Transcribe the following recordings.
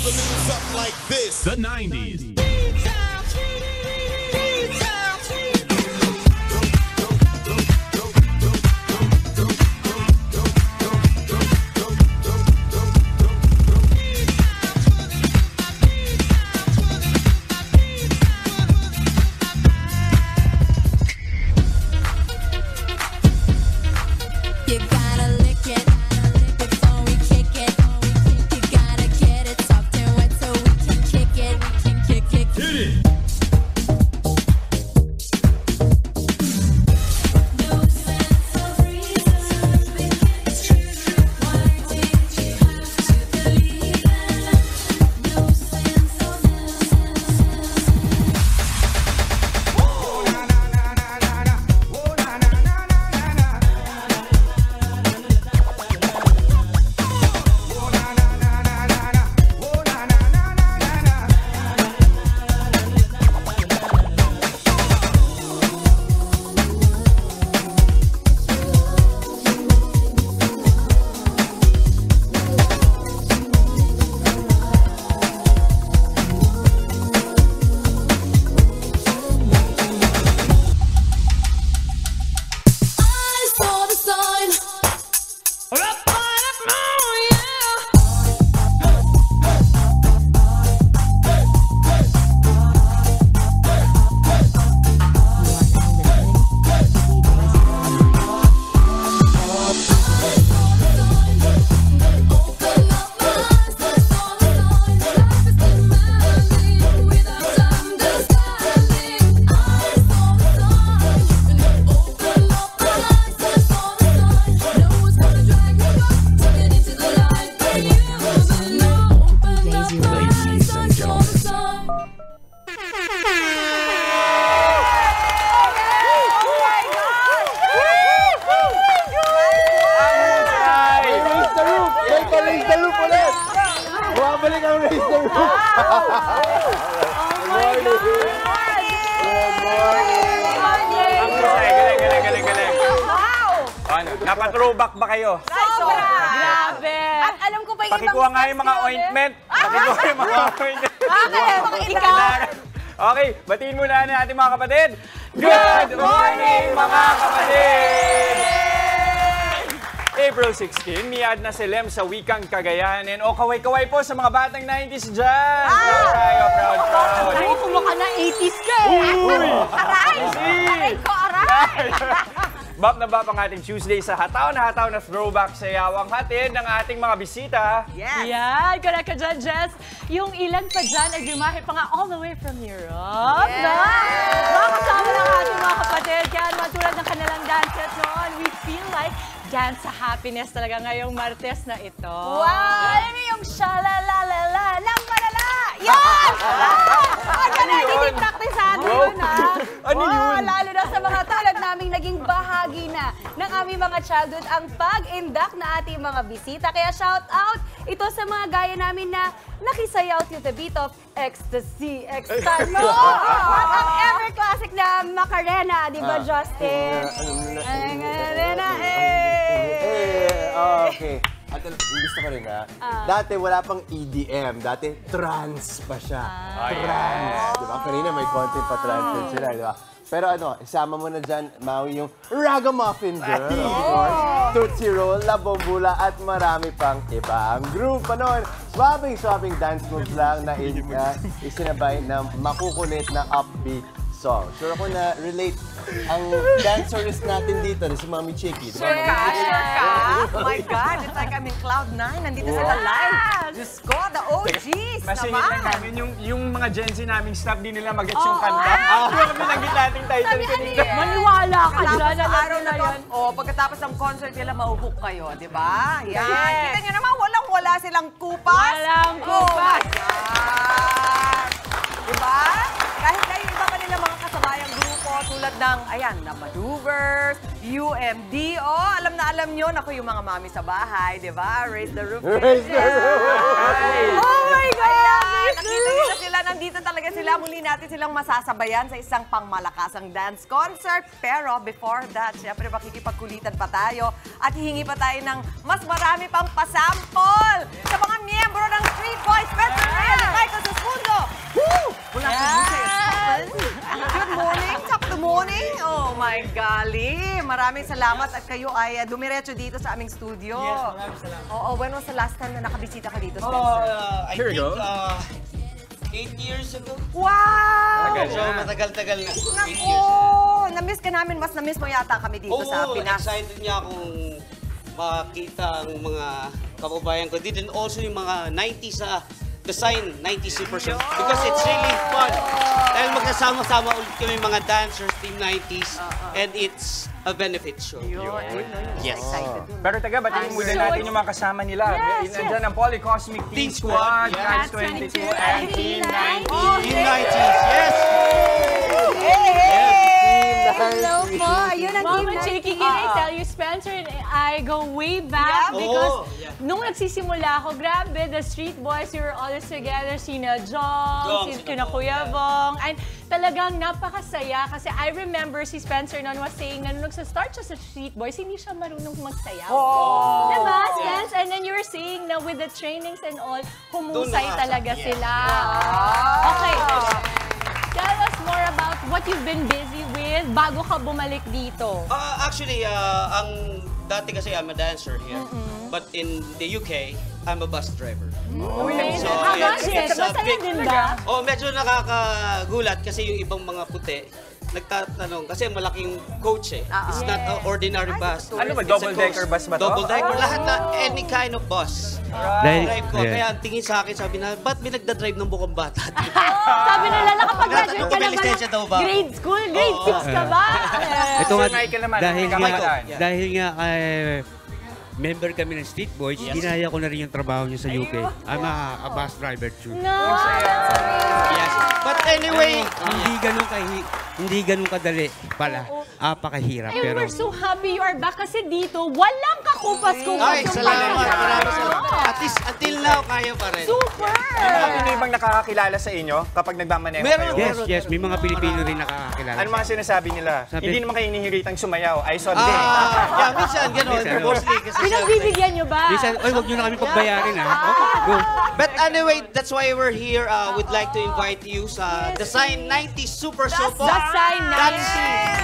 a little something like this. The 90s. Napa-throwback ba kayo? Sobra! Grabe! At alam ko pa yung Pakikuha nga yung mga ointment. Pakikuha yung mga ointment. Ikaw! Okay, batiin muna na ating mga kapatid. Good morning, mga kapatid! April 16, miad na si Lem sa wikang Cagayan. And kaway-kaway po sa mga batang 90s dyan. Proud tayo, proud. Ay, kumaka na 80s ka eh! Aray! Aray ko, aray! Bap na bap ang ating Tuesday sa hataw na throwback sayawang hatid ng ating mga bisita. Yes! Yan, correct ka dyan, Jess. Yung ilan pa dyan ay gumahe pa nga all the way from Europe. Yes! Mga kasama ng ating mga kapatid. Kaya naman tulad ng kanilang dances noon, we feel like dance sa happiness talaga ngayong Martes na ito. Wow! Alam mo yung shalalalala ng malala! Yan! Ano na, hindi praktisado yun, ha? Ano yun? Lalo na sa mga tulad naming naging bahagi na ng aming mga childhood ang pag-induct na ating mga bisita. Kaya shout out ito sa mga gaya namin na nakisayaw to the beat of Ecstasy, Extano! At ang ever classic na Macarena, di ba, Justin? Macarena, Okay. At gusto ko rin dati wala pang EDM. Dati trance pa siya. Trance. Diba? Kanina may konti pa trance din sila, diba? Pero isama mo na dyan, Maui, yung Ragamuffin Girl, of course. Tootsie Roll, La Bombula, at marami pang iba. Ang group pa noon, swabing dance moves lang na isinabay na makukulit na upbeat song. Sure ako na relate ang dancers natin dito, si Mami Chicky. Sure ka? Oh my God, it's like I'm in Cloud9. Nandito sila live. Diyos ko, the OGs Masingit lang naman. namin yung mga Gen Z naming staff, di nila mag-gets yung kanta. Kaya kami nanggit nating title kanina. Maniwala ka dyan. Tapos sa araw na to, pagkatapos ng concert nila, mauhook kayo, di ba? Yan. Kita nyo naman, walang-wala silang kupas. Walang kupas. Oh my God. Di ba? Kahit na yung iba pa nila mga kasabayang grupo, tulad ng, ayan, na maneuvers, UMD, alam nyo, naku, yung mga mami sa bahay, di ba? Raise the roof. Raise the roof! Oh my God! Nakita nyo na sila, nandito talaga sila. Muli natin silang masasabayan sa isang pangmalakasang dance concert. Pero before that, syempre makikipagkulitan pa tayo at hihingi pa tayo ng mas marami pang pasampol sa mga miyembro ng Street Boys. Spencer Reyes, Michael Susundo. Woo! Wala sa Good morning, top of the morning. Oh my golly. Maraming salamat at kayo ay dumiretso dito sa aming studio. Yes, maraming salamat. Oo, when was the last time na nakabisita ka dito, Spencer? I Here we think go. 8 years ago. Wow! Tagal So, na. matagal-tagal na. 8 Naku! years ago. Na-miss ka namin. Mas na-miss mo yata kami dito sa Oo, Pinas. excited niya akong makita ang mga kababayan ko. And also yung mga 90s design 90s Super Show. Because it's really fun. Dahil magkasama-sama ulit kami mga dancers, Team 90s. And it's a benefit show. Yes. Excited. Pero taga, batiin muna natin yung mga kasama nila. Yes, Nandiyan ang Polycosmic Teen Squad, Squad, Cats 22, and Team 90. Team 90s, yes! Hello po. Ayun ang Mama team Chicky, can I tell you, Spencer and I go way back Yeah. because Oh, yeah. nung nagsisimula ako, grabe, the Street Boys, we were always together, sina Jong, Jong, kina Kuya Bong, and talagang napakasaya kasi I remember si Spencer noon was saying na nung nagsa-start siya sa Street Boys, hindi siya marunong magsayaw. Diba, Spence? And then you were saying na with the trainings and all, humusay Doon na- talaga yes. sila. Okay. Tell us more about what you've been busy with bago ka bumalik dito. Actually, ang dati kasi I'm a dancer here. But in the UK, I'm a bus driver. Amazing. So, Bakit? it's a Masaya big- din ba? Oh, medyo nakakagulat kasi yung ibang mga puti nagtatanong kasi malaking coach eh. It's not an ordinary bus. Ano ba, It's a double-decker coach. bus ba to? Double-decker. Lahat na any kind of bus. Drive ko. Kaya ang tingin sa akin, sabi na, ba't may nagdadrive ng bukang bata? Sabi nila, nakapag-graduate Tinatanong ka ko, may na ba lisensya daw ng ba? grade school? Grade 6 ka ba? Ito nga, Si Michael naman, dahil nga, kabataan. dahil nga member kami ng Street Boys, ginaya ko na rin yung trabaho niya sa UK. I'm a bus driver too. No! Yes. But anyway, Hindi ganun kadali pala. Apakahirap. And Pero we're so happy you are back kasi dito, walang kakupas-kupas ay, yung salamat. pagkakasama. Maraming salamat. At least until now, kaya pa rin. Super! Sino ibang nakakakilala sa inyo kapag nagmamaneho Meron. kayo? yes, may mga Pilipino rin nakakakilala. Ano mga sinasabi nila? Sabi- Hindi naman kayo hinihiritang sumayaw. I saw the Yeah, minsan gano'n. Minsan, Mostly kasi Pinagbibigyan nyo ba? Minsan, oy, wag nyo na kami pagbayarin ha. Okay, go. But anyway, that's why we're here. We'd like to invite you sa Design 90 Super Show po. Design 90. That's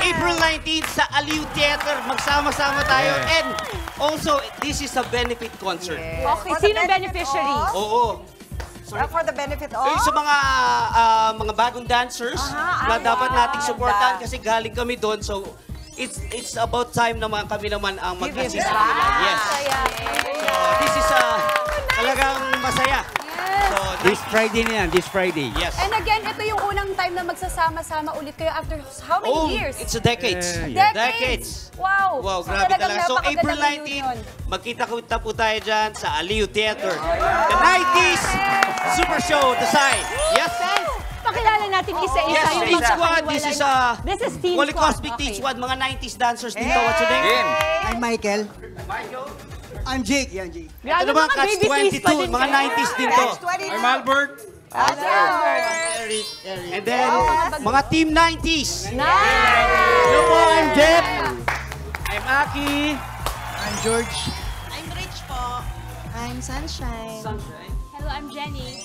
April 19 sa Aliw Theater. Magsama-sama tayo. Yeah. And also, this is a benefit concert. Okay, For the sino benefit beneficiaries? Oo. For the benefit of? Sa mga bagong dancers na dapat nating supportan kasi galing kami doon. So, it's about time naman kami naman ang mag-assist sa kanila. Yes. So, this is talagang masaya. So, This Friday na yan, this Friday. yes. And again, ito yung unang time na magsasama-sama ulit kayo after how many Oh, years? it's a decades. Yeah. Decades. Wow! Wow, So, grabe talagang talaga. So, April napakagandang 19, reunion. magkita-kita po tayo dyan sa Aliw Theater. The 90s Super Show, Design. Yes. Pakilala natin isa-isa Yes, yung Teen Squad. magkakaiwalay This is na- This is Teen Holy Squad. Cosmic Teen Okay. Squad. Mga 90s dancers dito. What's your name? Game. I'm Michael. I'm Jake. Yan, Jake. Grabe, Ito naman, mga Catch baby face pa 22. din Mga kayo. 90s din to. Catch 22. I'm Albert. And then, mga Team 90s. Nice! Hello po, I'm Jeff. I'm Aki. I'm George. I'm Sunshine. Hello, I'm Jenny.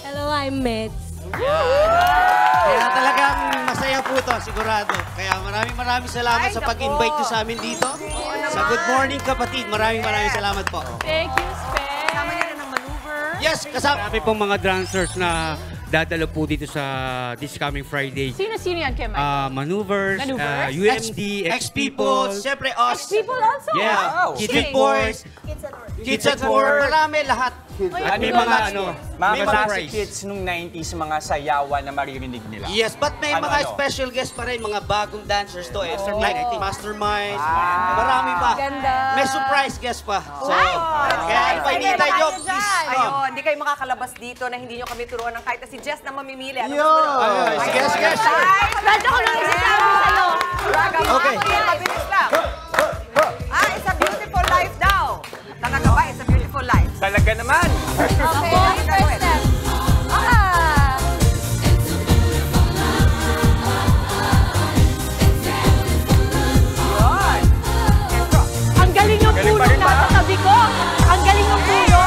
Hello, I'm Mitz. Kaya talagang masaya po to, sigurado. Kaya maraming salamat sa pag-invite nyo sa amin dito. Sa Good Morning Kapatid, maraming salamat po. Thank you, Spence. Kasama nila ng maneuver. Yes, kasama. Marami pong mga dancers na dadalo po dito sa this coming Friday. Sino-sino yan kay Mike? Maneuvers, Maneuvers? UMD, X-People, X-People. siyempre us. People also? Yeah, Wow. Street Boys, Kids at Work, marami lahat. At may mga Mga may classic surprise. hits nung 90s, mga sayawan na maririnig nila. Yes, but may Ano, mga ano? special guests pa rin, mga bagong dancers to eh. Like Mastermind, marami pa. Ganda. may surprise guest pa. So, kaya ano pa hinihintay nyo, please. Ayun, hindi kayo makakalabas dito na hindi nyo kami turuan ng kahit na si Jess na mamimili. Ano Yo! Sige, sige. Medyo ko lang isasabi sa'yo. Okay. Mabilis lang. It's a beautiful life daw. Talaga ba? It's a beautiful life. Talaga naman. Okay, first step. Ang galing ng Galing pa puno rin ba? nasa tabi ko. Ang galing ng puno.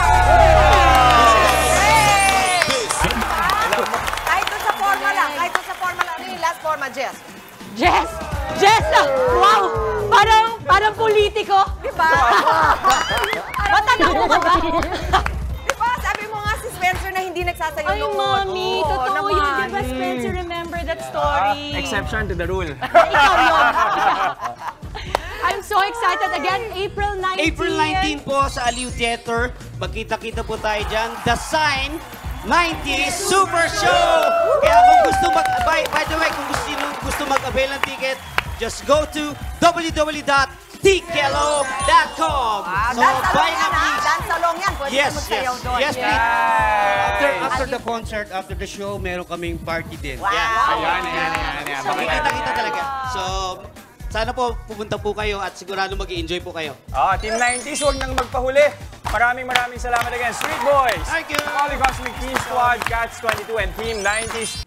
Kahit doon sa forma lang. Kahit doon sa forma lang. Ano yung last forma, Jess? Jess! Jess! Wow! Parang politiko. Diba? Matanda mo ka ba? Diba? Sabi mo nga si Spencer na hindi nagsasayo Ay, noon. Mami, Oo, totoo yun. naman. Diba, Spencer, remember that story? Exception to the rule. Ikaw yun. I'm so excited. Again, April 19. April 19 po sa Aliw Theater. Magkita-kita po tayo dyan. The Sign 90 Super Show! Kaya kung gusto by the way, kung gusto mag-avail ng ticket, just go to www.tikelo.com. So, buy na please. Dance salong yan. Pwede Yes, ka magsayaw yes. doon. Yes, please. After the concert, after the show, meron kaming party din. Wow. Ayan. Magkita-kita talaga. So, sana po pupunta po kayo at sigurado mag-i-enjoy po kayo. Team 90s, huwag nang magpahuli. Maraming salamat again. Street Boys, Thank you. Holy Cosmic Teen Squad, Cats 22, and Team 90s.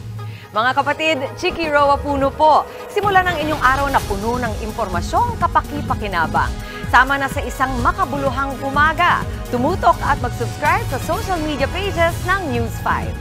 Mga kapatid, Chiki Roa Puno po. Simulan ang inyong araw na puno ng impormasyong kapaki-pakinabang. Sama na sa isang makabuluhang umaga. Tumutok at mag-subscribe sa social media pages ng News 5.